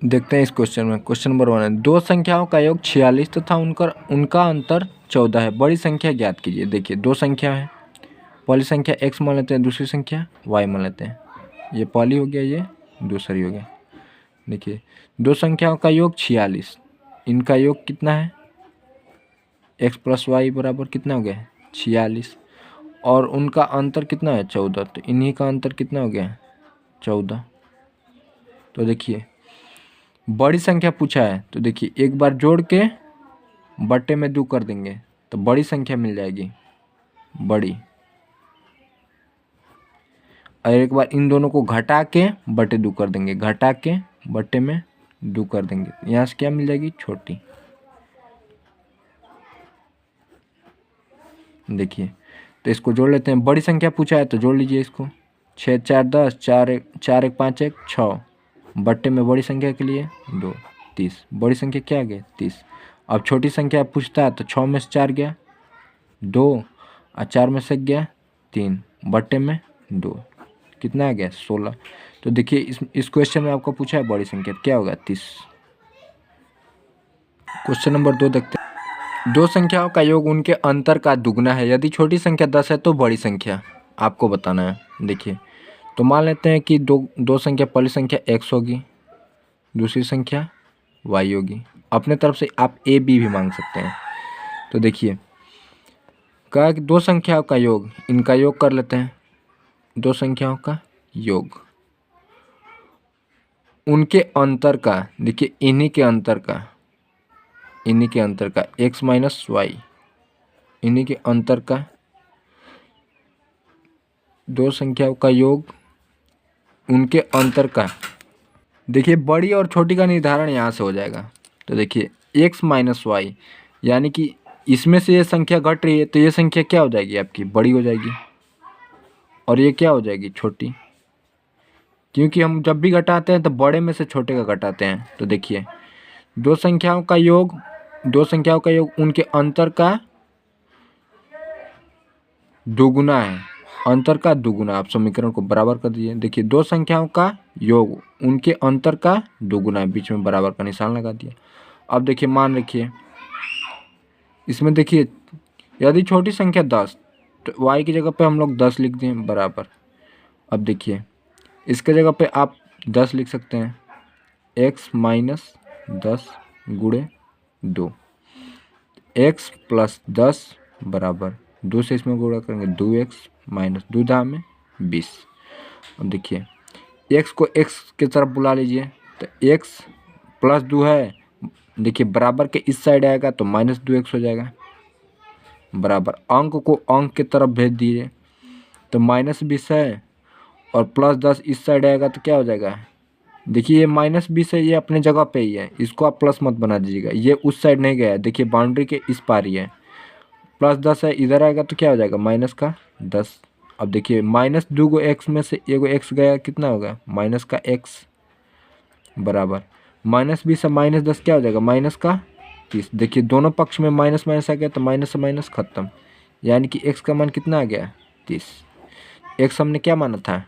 देखते हैं इस क्वेश्चन में। क्वेश्चन नंबर 1 है, दो संख्याओं का योग 46 तथा उनका अंतर 14 है, बड़ी संख्या ज्ञात कीजिए। देखिए दो संख्या है, पहली संख्या x मान लेते हैं, दूसरी संख्या y मान लेते हैं। ये पहली हो गया, ये दूसरी हो गया। देखिए दो संख्याओं का योग 46, इनका योग कितना है, x प्लस वाई बराबर कितना हो गया 46, और उनका अंतर कितना है 14, तो इन्हीं का अंतर कितना हो गया 14। तो देखिए बड़ी संख्या पूछा है, तो देखिए एक बार जोड़ के बट्टे में 2 कर देंगे तो बड़ी संख्या मिल जाएगी बड़ी, और एक बार इन दोनों को घटा के बटे 2 कर देंगे, घटा के बट्टे में 2 कर देंगे, यहाँ से क्या मिल जाएगी छोटी। देखिए तो इसको जोड़ लेते हैं, बड़ी संख्या पूछा है तो जोड़ लीजिए इसको, 6 4 10, 4 1 5 1 6, बट्टे में बड़ी संख्या के लिए 2 30, बड़ी संख्या क्या आ गया 30। अब छोटी संख्या पूछता है तो 6 में से 4 गया 2 और 4 में से गया 3, बट्टे में 2, कितना आ गया 16। तो देखिए इस क्वेश्चन में आपको पूछा है बड़ी संख्या, क्या होगा 30। क्वेश्चन नंबर 2 देखते हैं, दो संख्याओं का योग उनके अंतर का दुगना है, यदि छोटी संख्या 10 है तो बड़ी संख्या आपको बताना है। देखिए तो मान लेते हैं कि दो संख्या, पहली संख्या x होगी, दूसरी संख्या y होगी। अपने तरफ से आप a b भी मांग सकते हैं। तो देखिए कहा कि दो संख्याओं का योग, इनका योग कर लेते हैं, दो संख्याओं का योग उनके अंतर का, देखिए इन्हीं के अंतर का, इन्हीं के अंतर का x माइनस वाई, इन्हीं के अंतर का, दो संख्याओं का योग उनके अंतर का। देखिए बड़ी और छोटी का निर्धारण यहाँ से हो जाएगा। तो देखिए x माइनस वाई, यानी कि इसमें से ये संख्या घट रही है तो ये संख्या क्या हो जाएगी आपकी बड़ी हो जाएगी, और ये क्या हो जाएगी छोटी, क्योंकि हम जब भी घटाते हैं तो बड़े में से छोटे का घटाते हैं। तो देखिए दो संख्याओं का योग, दो संख्याओं का योग उनके अंतर का दुगुना है, अंतर का दुगुना। आप समीकरण को बराबर कर दीजिए। देखिए दो संख्याओं का योग उनके अंतर का दुगुना है, बीच में बराबर का निशान लगा दिया। अब देखिए मान रखिए इसमें, देखिए यदि छोटी संख्या 10 तो y की जगह पे हम लोग 10 लिख दें बराबर। अब देखिए इसके जगह पे आप 10 लिख सकते हैं, x माइनस 10 गुणे 2, x प्लस 10 बराबर 2 से इसमें गुणा करेंगे 2x माइनस 2 दाम में 20। अब देखिए x को x की तरफ बुला लीजिए, तो x प्लस 2 है, देखिए बराबर के इस साइड आएगा तो माइनस 2x हो जाएगा, बराबर अंक को अंक की तरफ भेज दीजिए तो माइनस 20 है, और प्लस 10 इस साइड आएगा तो क्या हो जाएगा। देखिए ये माइनस 20 है, ये अपने जगह पे ही है, इसको आप प्लस मत बना दीजिएगा, ये उस साइड नहीं गया है, देखिए बाउंड्री के इस पार ही है। प्लस 10 है, इधर आएगा तो क्या हो जाएगा माइनस का 10। अब देखिए माइनस 2 गो एक्स में से एगो एक्स गया, कितना होगा माइनस का एक्स, बराबर माइनस 20 से माइनस 10 क्या हो जाएगा माइनस का 30। देखिए दोनों पक्ष में माइनस माइनस आ गया तो माइनस से माइनस खत्म, यानी कि x का मान कितना आ गया 30। x हमने क्या माना था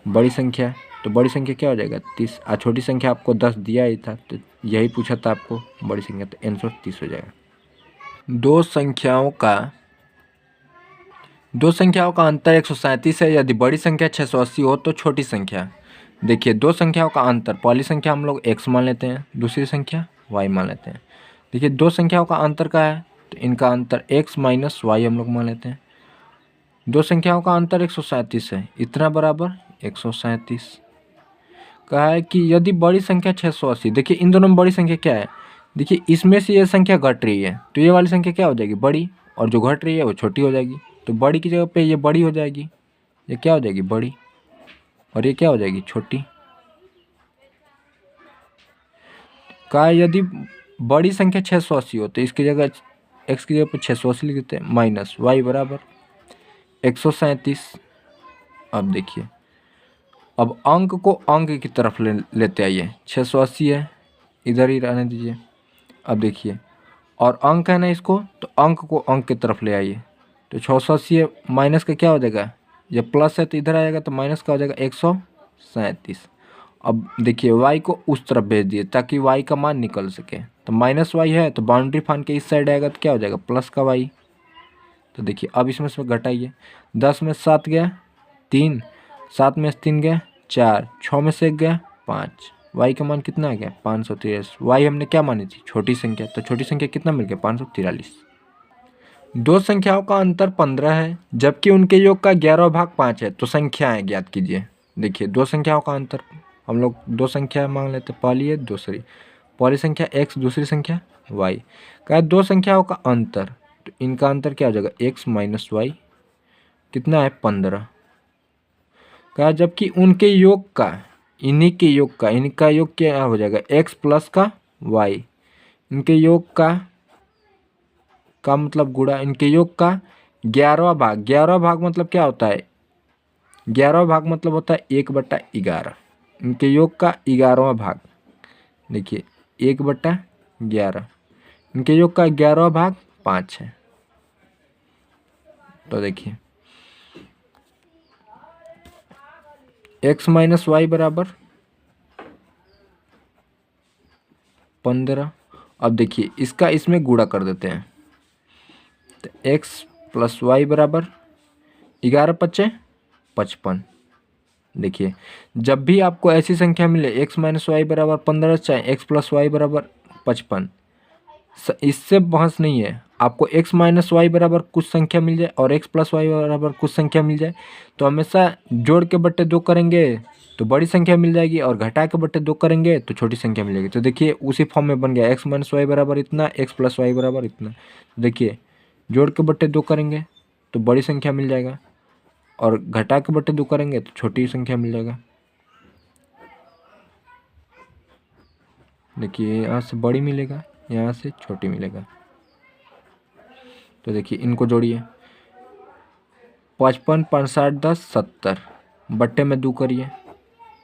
बड़ी संख्या, तो बड़ी संख्या क्या हो जाएगा 30, और छोटी संख्या आपको 10 दिया ही था तो यही पूछा था आपको बड़ी संख्या, तो आंसर 30 हो जाएगा। दो संख्याओं का अंतर 137 है, यदि बड़ी संख्या 680 हो तो छोटी संख्या। देखिए दो संख्याओं का अंतर, पहली संख्या हम लोग x मान लेते हैं, दूसरी संख्या y मान लेते हैं। देखिए दो संख्याओं का अंतर का है तो इनका अंतर x माइनस वाई हम लोग मान लेते हैं। दो संख्याओं का अंतर 137 है, इतना बराबर 137। कहा है कि यदि बड़ी संख्या 680, देखिए इन दोनों में बड़ी संख्या क्या है, देखिए इसमें से ये संख्या घट रही है तो ये वाली संख्या क्या हो जाएगी बड़ी, और जो घट रही है वो छोटी हो जाएगी। तो बड़ी की जगह पे ये बड़ी हो जाएगी, ये क्या हो जाएगी बड़ी, और ये क्या हो जाएगी छोटी। कहा यदि बड़ी संख्या 680 हो तो इसकी जगह x की जगह पे 680 लिख देते हैं, माइनस वाई बराबर 137। अब देखिए अब अंक को अंक की तरफ लेते आइए, 680 है इधर ही रहने दीजिए। अब देखिए और अंक है ना, इसको तो अंक को अंक की तरफ ले आइए, तो 680 है, माइनस का क्या हो जाएगा, जब प्लस है तो इधर आएगा तो माइनस का हो जाएगा 137। अब देखिए y को उस तरफ भेज दिए ताकि y का मान निकल सके। तो -y है तो बाउंड्री फान के इस साइड आएगा तो क्या हो जाएगा प्लस का y। तो देखिए अब इसमें से घटाइए, 10 में 7 गया 3, 7 में से 3 गया 4, 6 में से 1 गया 5, y का मान कितना आ गया 543। y हमने क्या मानी थी छोटी संख्या, तो छोटी संख्या कितना मिल गया 543। दो संख्याओं का अंतर 15 है जबकि उनके योग का 11/5 है, तो संख्याएं ज्ञात कीजिए। देखिए दो संख्याओं का अंतर, हम लोग दो संख्या मांग लेते, पहली है दूसरी, पहली संख्या x दूसरी संख्या y। कहा दो संख्याओं का अंतर, तो इनका अंतर क्या हो जाएगा x माइनस वाई, कितना है 15। कहा जबकि उनके योग का, इन्हीं के योग का, इनका योग क्या हो जाएगा x प्लस का y, इनके योग का मतलब गुणा, इनके योग का 11वां भाग, 11वां भाग मतलब क्या होता है 11वां भाग मतलब होता है 1/11, इनके योग का 11वां भाग। देखिए 1/11, इनके योग का 11वां भाग 5 है। तो देखिए x माइनस वाई बराबर 15। अब देखिए इसका इसमें गुणा कर देते हैं, तो x प्लस वाई बराबर 11×5 = 55। देखिए जब भी आपको ऐसी संख्या मिले x माइनस वाई बराबर 15 चाहे x प्लस वाई बराबर 55, इससे बहस नहीं है। आपको x माइनस वाई बराबर कुछ संख्या मिल जाए और x प्लस वाई बराबर कुछ संख्या मिल जाए तो हमेशा जोड़ के बट्टे 2 करेंगे तो बड़ी संख्या मिल जाएगी और घटा के बट्टे 2 करेंगे तो छोटी संख्या मिलेगी। तो देखिए उसी फॉर्म में बन गया x माइनस वाई बराबर इतना, x प्लस वाई बराबर इतना। देखिए जोड़ के बट्टे 2 करेंगे तो बड़ी संख्या मिल जाएगा और घटा के बट्टे 2 करेंगे तो छोटी संख्या मिल जाएगा। देखिए यहाँ से बड़ी मिलेगा, यहाँ से छोटी मिलेगा। तो देखिए इनको जोड़िए, 55, 5, 60, 10, 70 बट्टे में 2 करिए,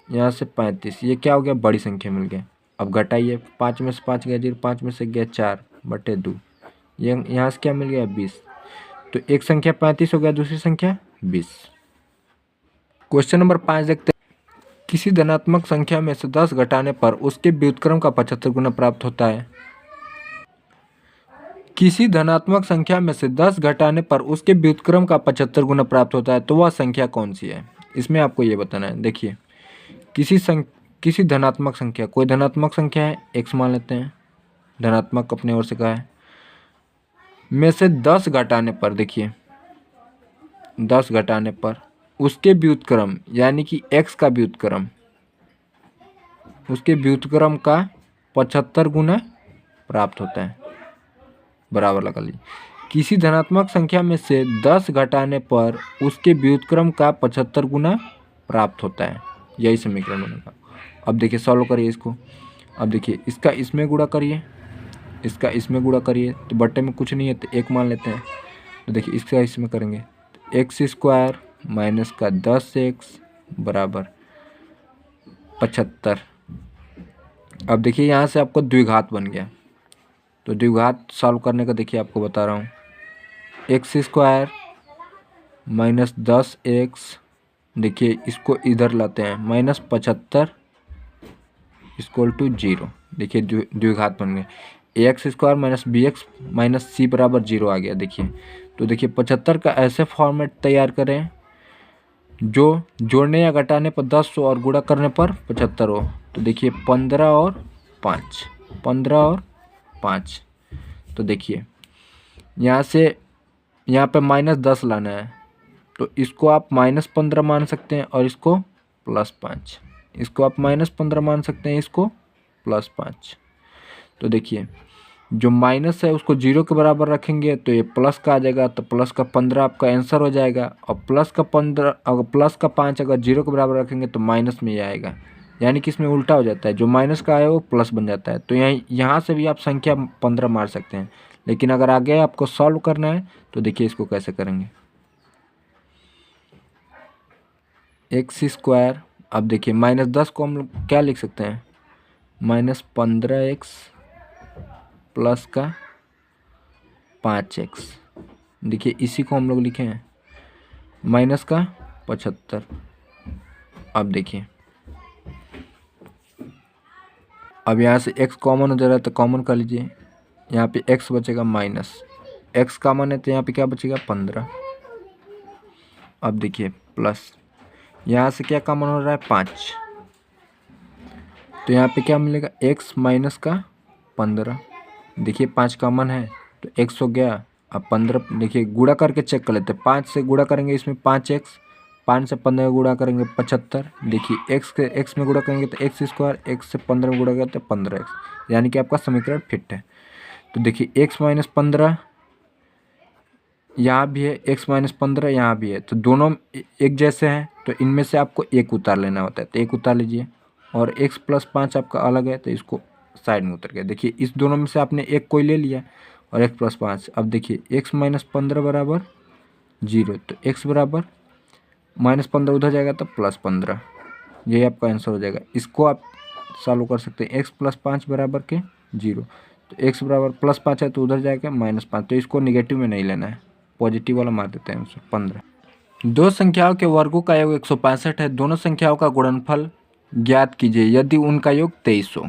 यहाँ से 35, ये क्या हो गया बड़ी संख्या मिल गया। अब घटाइए, 5 में से 5 गया 0, 5 में से गया 4/2, ये यहाँ से क्या मिल गया 20। तो एक संख्या 35 हो गया, दूसरी संख्या 20। क्वेश्चन नंबर 5 देखते हैं। किसी धनात्मक संख्या में से 10 घटाने पर उसके व्युत्क्रम का 75 गुना प्राप्त होता है। किसी धनात्मक संख्या में से 10 घटाने पर उसके व्युत्क्रम का 75 गुना प्राप्त होता है, तो वह संख्या कौन सी है, इसमें आपको ये बताना है। देखिए किसी धनात्मक संख्या, कोई धनात्मक संख्या है x मान लेते हैं, धनात्मक अपने ओर से कहा है, में से 10 घटाने पर, देखिए 10 घटाने पर उसके व्युत्क्रम यानी कि x का व्युत्क्रम, उसके व्युत्क्रम का 75 गुना प्राप्त होता है, बराबर लगा लीजिए। किसी धनात्मक संख्या में से 10 घटाने पर उसके व्युत्क्रम का 75 गुना प्राप्त होता है, यही समीकरण बनेगा। अब देखिए सॉल्व करिए इसको। अब देखिए इसका इसमें गुणा करिए, इसका इसमें गुणा करिए, तो बट्टे में कुछ नहीं है तो 1 मान लेते हैं। तो देखिए इसका इसमें करेंगे, x² माइनस का 10x बराबर 75। अब देखिए यहाँ से आपको द्विघात बन गया, तो द्विघात सॉल्व करने का देखिए आपको बता रहा हूँ, x² माइनस 10x, देखिए इसको इधर लाते हैं, -75 = 0। देखिए द्विघात बन गए, ax² minus bx minus c बराबर 0 आ गया। देखिए तो देखिए 75 का ऐसे फॉर्मेट तैयार करें जो जोड़ने या घटाने पर 10 हो और गुणा करने पर 75 हो। तो देखिए 15 और 5, 15 और 5। तो देखिए यहाँ से यहाँ पे -10 लाना है, तो इसको आप -15 मान सकते हैं और इसको +5, इसको आप -15 मान सकते हैं, इसको +5। तो देखिए जो माइनस है उसको 0 के बराबर रखेंगे तो ये प्लस का आ जाएगा, तो प्लस का 15 आपका आंसर हो जाएगा। और प्लस का 15 अगर प्लस का 5 अगर 0 के बराबर रखेंगे तो माइनस में ये आएगा, यानी कि इसमें उल्टा हो जाता है, जो माइनस का आया वो प्लस बन जाता है। तो यहाँ से भी आप संख्या 15 मार सकते हैं, लेकिन अगर आगे आपको सॉल्व करना है तो देखिए इसको कैसे करेंगे, x²। अब देखिए -10 को हम लोग क्या लिख सकते हैं, -15x प्लस का 5x। देखिए इसी को हम लोग लिखे हैं माइनस का 75। अब देखिए अब यहाँ से x कॉमन हो जा रहा है तो कॉमन कर लीजिए, यहाँ पे x बचेगा माइनस x कॉमन है तो यहाँ पे क्या बचेगा 15। अब देखिए प्लस यहाँ से क्या कॉमन हो रहा है 5, तो यहाँ पे क्या मिलेगा x माइनस का 15। देखिए 5 कॉमन है तो x हो गया। अब 15 देखिए गुणा करके चेक कर लेते हैं, 5 से गुणा करेंगे इसमें 5x, 5 से 15 गुणा करेंगे 75। देखिए x में गुणा करेंगे तो x स्क्वायर, x से 15 में गुणा करते 15x, यानी कि आपका समीकरण फिट है। तो देखिए x माइनस 15 यहाँ भी है, x माइनस 15 यहाँ भी है, तो दोनों एक जैसे हैं तो इनमें से आपको एक उतार लेना होता है, तो एक उतार लीजिए। और x प्लस 5 आपका अलग है तो इसको साइड में उतर गया। देखिए इस दोनों में से आपने एक कोई ले लिया और x प्लस 5। अब देखिए x माइनस 15 बराबर 0, तो x बराबर माइनस 15 उधर जाएगा तो प्लस 15, यही आपका आंसर हो जाएगा। इसको आप सॉल्व कर सकते हैं, x प्लस 5 बराबर के 0, तो x बराबर प्लस 5 है तो उधर जाएगा माइनस 5, तो इसको निगेटिव में नहीं लेना है, पॉजिटिव वाला मार देते हैं 15। दो संख्याओं के वर्गों का योग 165 है, दोनों संख्याओं का गुणनफल ज्ञात कीजिए यदि उनका योग 23 हो।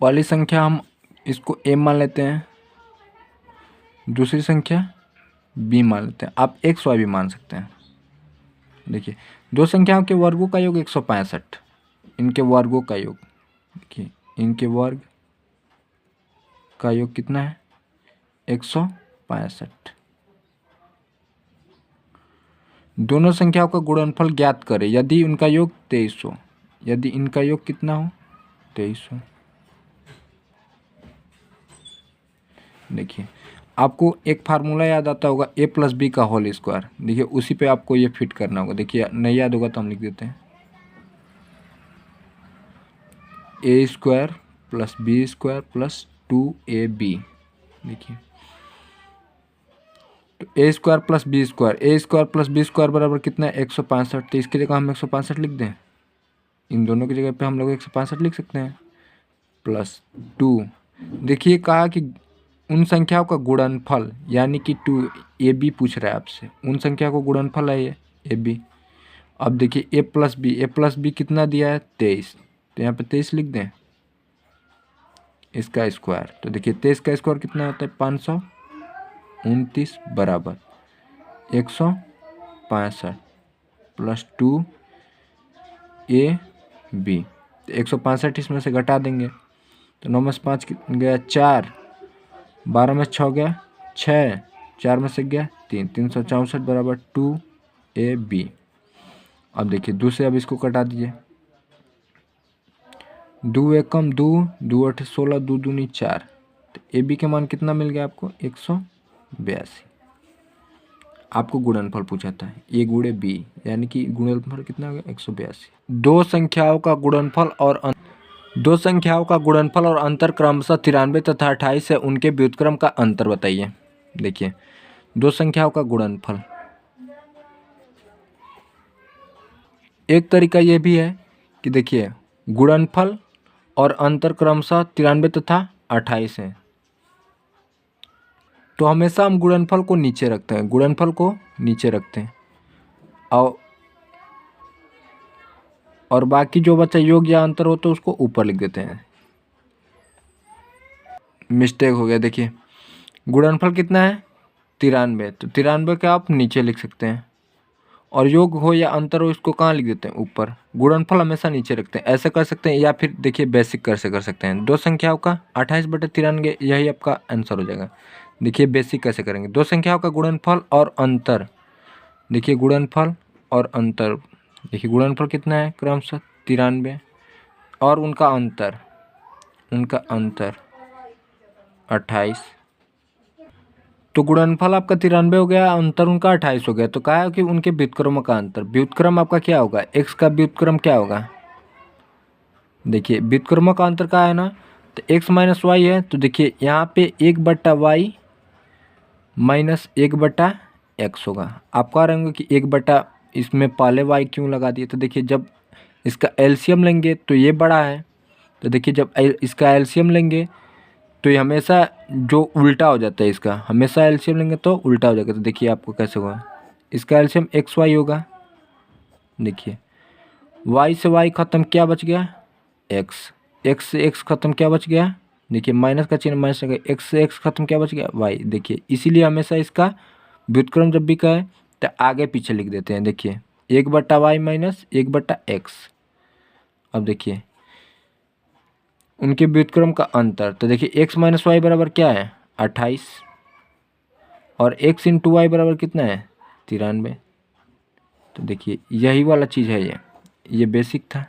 पहली संख्या हम इसको a मान लेते हैं, दूसरी संख्या b मान लेते हैं, आप x y भी मान सकते हैं। देखिए दो संख्याओं के वर्गों का योग 165, इनके वर्गों का योग, देखिए इनके वर्ग का योग कितना है 165। दोनों संख्याओं का गुणनफल ज्ञात करें यदि उनका योग 23 हो, यदि इनका योग कितना हो 23 हो। देखिए आपको एक फार्मूला याद आता होगा a प्लस बी का होल स्क्वायर, देखिए उसी पे आपको ये फिट करना होगा। देखिए नहीं याद होगा तो हम लिख देते हैं a square plus B square plus 2ab। देखिए तो a square plus B square, a square plus B square बराबर कितना है 165, तो इसकी जगह हम 165 लिख दें, इन दोनों की जगह पे हम लोग 165 लिख सकते हैं प्लस 2। देखिए कहा कि उन संख्याओं का गुणनफल, यानी कि 2ab पूछ रहा है आपसे, उन संख्या को गुणनफल है ये ab। अब देखिए a प्लस बी कितना दिया है 23, तो यहाँ पे 23 लिख दें, इसका स्क्वायर, तो देखिए 23 का स्क्वायर कितना होता है 529 बराबर 165 प्लस 2ab, तो 165 इसमें से घटा देंगे तो 9 में से 5 गया 4, 12 में 6 गया 6, 4 में से गया 3, 364 बराबर 2ab। अब देखिए 2 से अब इसको कटा दीजिए, 2 एक कम 2, 2 8 16, 2 दूनी 4, तो ए बी के मान कितना मिल गया आपको 182। आपको गुणनफल पूछा था ए गुणे बी, यानी कि गुणनफल कितना हो गया 182। दो संख्याओं का गुणनफल और अंतर क्रमशः 93 तथा 28 है, उनके व्युत्क्रम का अंतर बताइए। देखिए दो संख्याओं का गुणनफल, एक तरीका यह भी है कि देखिए गुणनफल और अंतर क्रमशः 93 तथा 28 है, तो हमेशा हम गुणनफल को नीचे रखते हैं, गुणनफल को नीचे रखते हैं और बाकी जो बचा योग या अंतर हो तो उसको ऊपर लिख देते हैं। मिस्टेक हो गया, देखिए गुणनफल कितना है 93, तो 93 का आप नीचे लिख सकते हैं और योग हो या अंतर हो इसको कहाँ लिख देते हैं ऊपर। गुणनफल हमेशा नीचे रखते हैं, ऐसे कर सकते हैं, या फिर देखिए बेसिक कैसे कर सकते हैं, दो संख्याओं का 28/93, यही आपका आंसर हो जाएगा। देखिए बेसिक कैसे करेंगे, दो संख्याओं का गुणनफल और अंतर, देखिए गुणनफल और अंतर, देखिए गुणनफल कितना है क्रमशः 93 और उनका अंतर 28, तो गुणनफल आपका 93 हो गया, अंतर उनका 28 हो गया। तो कहा है कि उनके व्युत्क्रमों का अंतर, व्युत्क्रम आपका क्या होगा x का व्युत्क्रम क्या होगा, देखिए व्युत्क्रमों का अंतर का है ना, तो x माइनस वाई है, तो देखिए यहाँ पे 1/y माइनस 1/x होगा। आप कह रहे होंगे कि 1/ इसमें पहले y क्यों लगा दिए, तो देखिए जब इसका एलसीएम लेंगे तो ये बड़ा है, तो देखिए जब इसका एलसीएम लेंगे तो ये हमेशा जो उल्टा हो जाता है, इसका हमेशा एलसीएम लेंगे तो उल्टा हो जाएगा। तो देखिए आपको कैसे होगा, इसका एलसीएम xy होगा, देखिए y से y खत्म, क्या बच गया x, x से x खत्म क्या बच गया, देखिए माइनस का चिन्ह माइनस का, x से x खत्म क्या बच गया y। देखिए इसीलिए हमेशा इसका व्युत्क्रम जब भी कहे तो आगे पीछे लिख देते हैं। देखिए 1/y माइनस 1/x। अब देखिए उनके व्युत्क्रम का अंतर, तो देखिए x माइनस वाई बराबर क्या है 28 और x इंटू वाई बराबर कितना है 93। तो देखिए यही वाला चीज़ है, ये बेसिक था।